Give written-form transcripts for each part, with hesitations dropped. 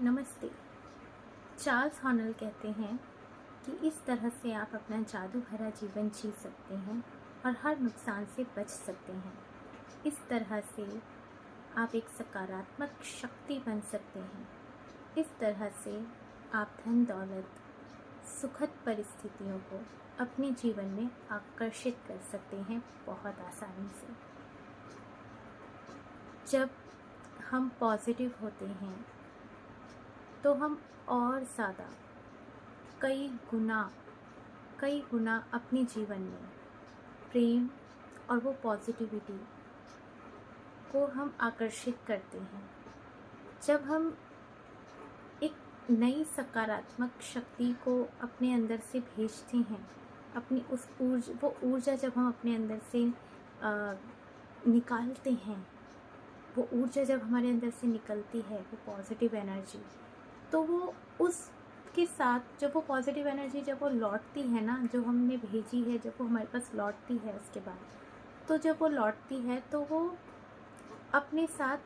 नमस्ते। चार्ल्स हॉनल कहते हैं कि इस तरह से आप अपना जादू भरा जीवन जी सकते हैं और हर नुकसान से बच सकते हैं। इस तरह से आप एक सकारात्मक शक्ति बन सकते हैं। इस तरह से आप धन दौलत, सुखद परिस्थितियों को अपने जीवन में आकर्षित कर सकते हैं बहुत आसानी से। जब हम पॉजिटिव होते हैं तो हम और ज़्यादा कई गुना अपने जीवन में प्रेम और वो पॉजिटिविटी को हम आकर्षित करते हैं। जब हम एक नई सकारात्मक शक्ति को अपने अंदर से भेजते हैं, अपनी उस वो ऊर्जा जब हम अपने अंदर से निकालते हैं, वो ऊर्जा जब हमारे अंदर से निकलती है, वो पॉजिटिव एनर्जी, तो वो उसके साथ जब वो पॉजिटिव एनर्जी जब वो लौटती है ना, जो हमने भेजी है, जब वो हमारे पास लौटती है उसके बाद, तो जब वो लौटती है तो वो अपने साथ,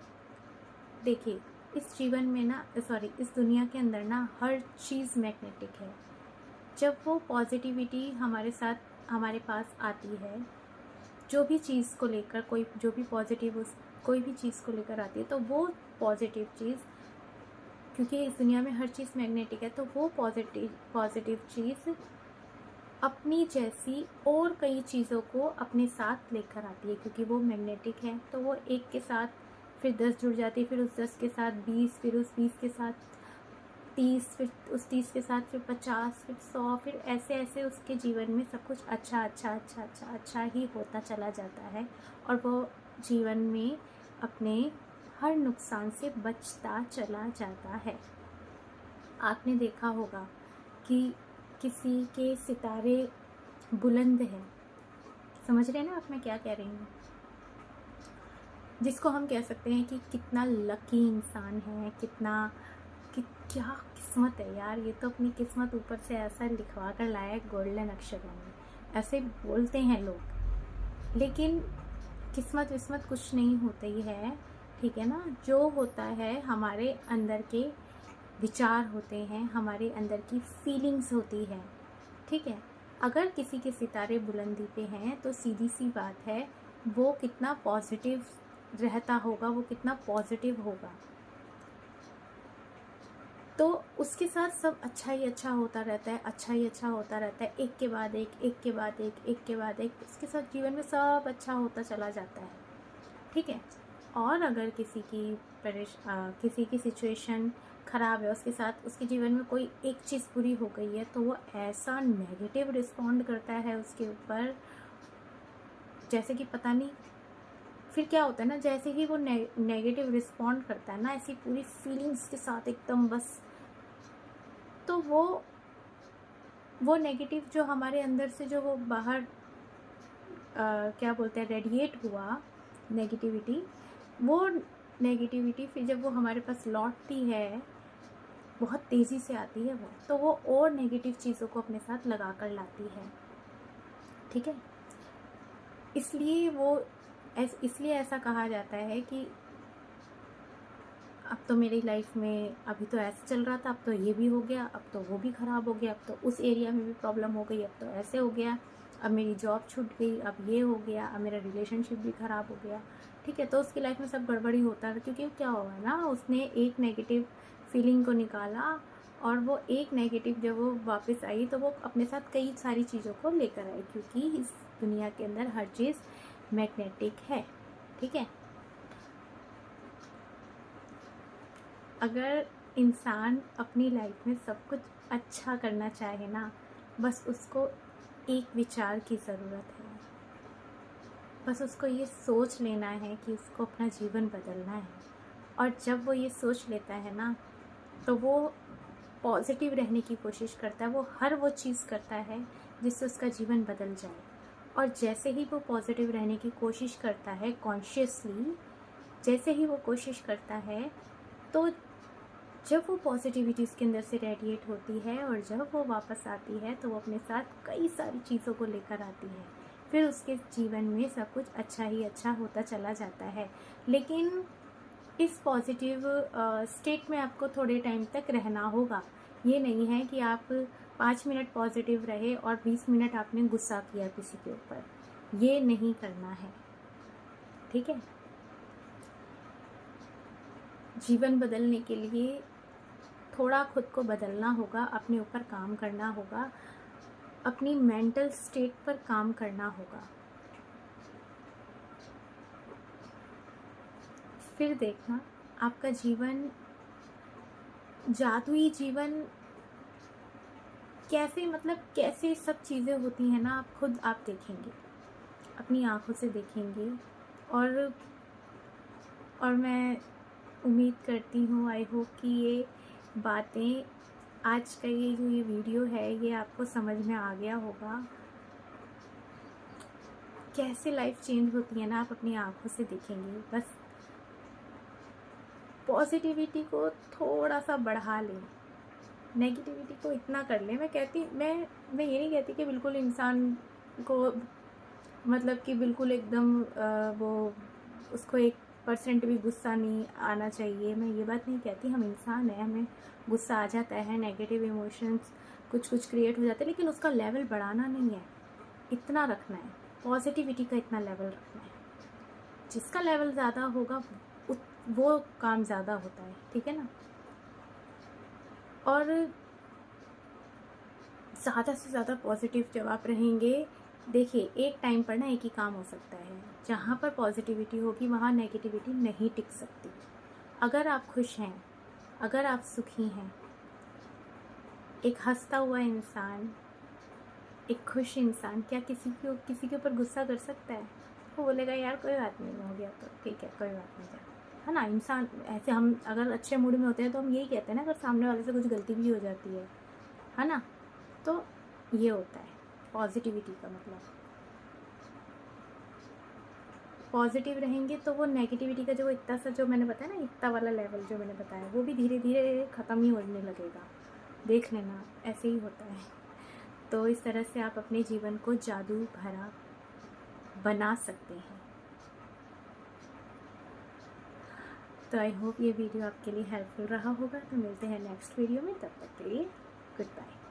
देखिए इस जीवन में ना, इस दुनिया के अंदर ना हर चीज़ मैग्नेटिक है। जब वो पॉजिटिविटी हमारे साथ हमारे पास आती है, जो भी चीज़ को लेकर जो भी पॉजिटिव कोई भी चीज़ को लेकर आती है, तो वो पॉजिटिव चीज़, क्योंकि इस दुनिया में हर चीज़ मैग्नेटिक है, तो वो पॉजिटिव चीज़ अपनी जैसी और कई चीज़ों को अपने साथ लेकर आती है। क्योंकि वो मैग्नेटिक है तो वो एक के साथ फिर 10 जुड़ जाती है, फिर उस 10 के साथ 20, फिर उस 20 के साथ 30, फिर उस 30 के साथ फिर 50, फिर 100, फिर ऐसे ऐसे उसके जीवन में सब कुछ अच्छा ही होता चला जाता है और वो जीवन में अपने हर नुकसान से बचता चला जाता है। आपने देखा होगा कि किसी के सितारे बुलंद हैं, समझ रहे हैं ना आप मैं क्या कह रही हूँ, जिसको हम कह सकते हैं कि कितना लकी इंसान है, क्या किस्मत है यार, ये तो अपनी किस्मत ऊपर से ऐसा लिखवा कर लाया है गोल्डन अक्षरों में, ऐसे बोलते हैं लोग। लेकिन किस्मत विस्मत कुछ नहीं होती है, ठीक है ना। जो होता है हमारे अंदर के विचार होते हैं, हमारे अंदर की फीलिंग्स होती है, ठीक है। अगर किसी के सितारे बुलंदी पे हैं तो सीधी सी बात है, वो कितना पॉजिटिव रहता होगा, वो कितना पॉजिटिव होगा, तो उसके साथ सब अच्छा ही अच्छा होता रहता है, अच्छा ही अच्छा होता रहता है, एक के बाद एक, एक के बाद एक, एक के बाद एक, उसके साथ जीवन में सब अच्छा होता चला जाता है, ठीक है। और अगर किसी की सिचुएशन ख़राब है, उसके साथ उसके जीवन में कोई एक चीज़ बुरी हो गई है, तो वो ऐसा नेगेटिव रिस्पॉन्ड करता है उसके ऊपर, जैसे कि पता नहीं फिर क्या होता है ना, जैसे ही वो नेगेटिव रिस्पॉन्ड करता है ना, ऐसी पूरी फीलिंग्स के साथ एकदम बस, तो वो नेगेटिव जो हमारे अंदर से जो वो बाहर क्या बोलते हैं रेडिएट हुआ नेगेटिविटी, वो नेगेटिविटी फिर जब वो हमारे पास लौटती है, बहुत तेज़ी से आती है वो, तो वो और नेगेटिव चीज़ों को अपने साथ लगा कर लाती है, ठीक है। इसलिए ऐसा कहा जाता है कि अब तो मेरी लाइफ में अभी तो ऐसे चल रहा था, अब तो ये भी हो गया, अब तो वो भी ख़राब हो गया, अब तो उस एरिया में भी प्रॉब्लम हो गई, अब तो ऐसे हो गया, अब मेरी जॉब छूट गई, अब ये हो गया, अब मेरा रिलेशनशिप भी ख़राब हो गया, ठीक है। तो उसकी लाइफ में सब गड़बड़ी होता है, क्योंकि क्या होगा ना, उसने एक नेगेटिव फीलिंग को निकाला और वो एक नेगेटिव जब वो वापस आई तो वो अपने साथ कई सारी चीज़ों को लेकर आई, क्योंकि इस दुनिया के अंदर हर चीज़ मैग्नेटिक है, ठीक है। अगर इंसान अपनी लाइफ में सब कुछ अच्छा करना चाहे ना, बस उसको एक विचार की ज़रूरत है, बस उसको ये सोच लेना है कि उसको अपना जीवन बदलना है। और जब वो ये सोच लेता है ना, तो वो पॉजिटिव रहने की कोशिश करता है, वो हर वो चीज़ करता है जिससे उसका जीवन बदल जाए। और जैसे ही वो पॉजिटिव रहने की कोशिश करता है कॉन्शियसली, जैसे ही वो कोशिश करता है, तो जब वो पॉजिटिविटी उसके अंदर से रेडिएट होती है और जब वो वापस आती है, तो वो अपने साथ कई सारी चीज़ों को लेकर आती है, फिर उसके जीवन में सब कुछ अच्छा ही अच्छा होता चला जाता है। लेकिन इस पॉजिटिव स्टेट में आपको थोड़े टाइम तक रहना होगा। ये नहीं है कि आप 5 मिनट पॉजिटिव रहे और 20 मिनट आपने गुस्सा किया किसी के ऊपर, ये नहीं करना है, ठीक है। जीवन बदलने के लिए थोड़ा खुद को बदलना होगा, अपने ऊपर काम करना होगा, अपनी मेंटल स्टेट पर काम करना होगा। फिर देखना आपका जीवन, जादुई जीवन कैसे, मतलब कैसे सब चीज़ें होती हैं ना, आप खुद आप देखेंगे, अपनी आँखों से देखेंगे। और मैं उम्मीद करती हूँ, आई होप कि ये बातें, आज का ये वीडियो है, ये आपको समझ में आ गया होगा। कैसे लाइफ चेंज होती है ना, आप अपनी आँखों से देखेंगे। बस पॉजिटिविटी को थोड़ा सा बढ़ा लें, नेगेटिविटी को इतना कर लें। मैं ये नहीं कहती कि बिल्कुल इंसान को, मतलब कि बिल्कुल एकदम वो उसको 1% भी गुस्सा नहीं आना चाहिए, मैं ये बात नहीं कहती। हम इंसान हैं, हमें गुस्सा आ जाता है, नेगेटिव इमोशंस कुछ क्रिएट हो जाते हैं, लेकिन उसका लेवल बढ़ाना नहीं है, इतना रखना है, पॉजिटिविटी का इतना लेवल रखना है। जिसका लेवल ज़्यादा होगा वो काम ज़्यादा होता है, ठीक है ना। और ज़्यादा से ज़्यादा पॉजिटिव जब आप रहेंगे, देखिए एक टाइम पर ना एक ही काम हो सकता है, जहाँ पर पॉजिटिविटी होगी वहाँ नेगेटिविटी नहीं टिक सकती। अगर आप खुश हैं, अगर आप सुखी हैं, एक हंसता हुआ इंसान, एक खुश इंसान क्या किसी के ऊपर गुस्सा कर सकता है? वो बोलेगा यार कोई बात नहीं, हो गया तो ठीक है, कोई बात नहीं, है ना। इंसान ऐसे, हम अगर अच्छे मूड में होते हैं तो हम यही कहते हैं ना, अगर सामने वाले से कुछ गलती भी हो जाती है ना। तो ये होता है पॉजिटिविटी का मतलब। पॉजिटिव रहेंगे तो वो नेगेटिविटी का जो इतना सा, जो मैंने बताया ना, इतना वाला लेवल जो मैंने बताया, वो भी धीरे धीरे ख़त्म ही होने लगेगा। देख लेना, ऐसे ही होता है। तो इस तरह से आप अपने जीवन को जादू भरा बना सकते हैं। तो आई होप ये वीडियो आपके लिए हेल्पफुल रहा होगा। तो मिलते हैं नेक्स्ट वीडियो में, तब तक के लिए गुड बाय।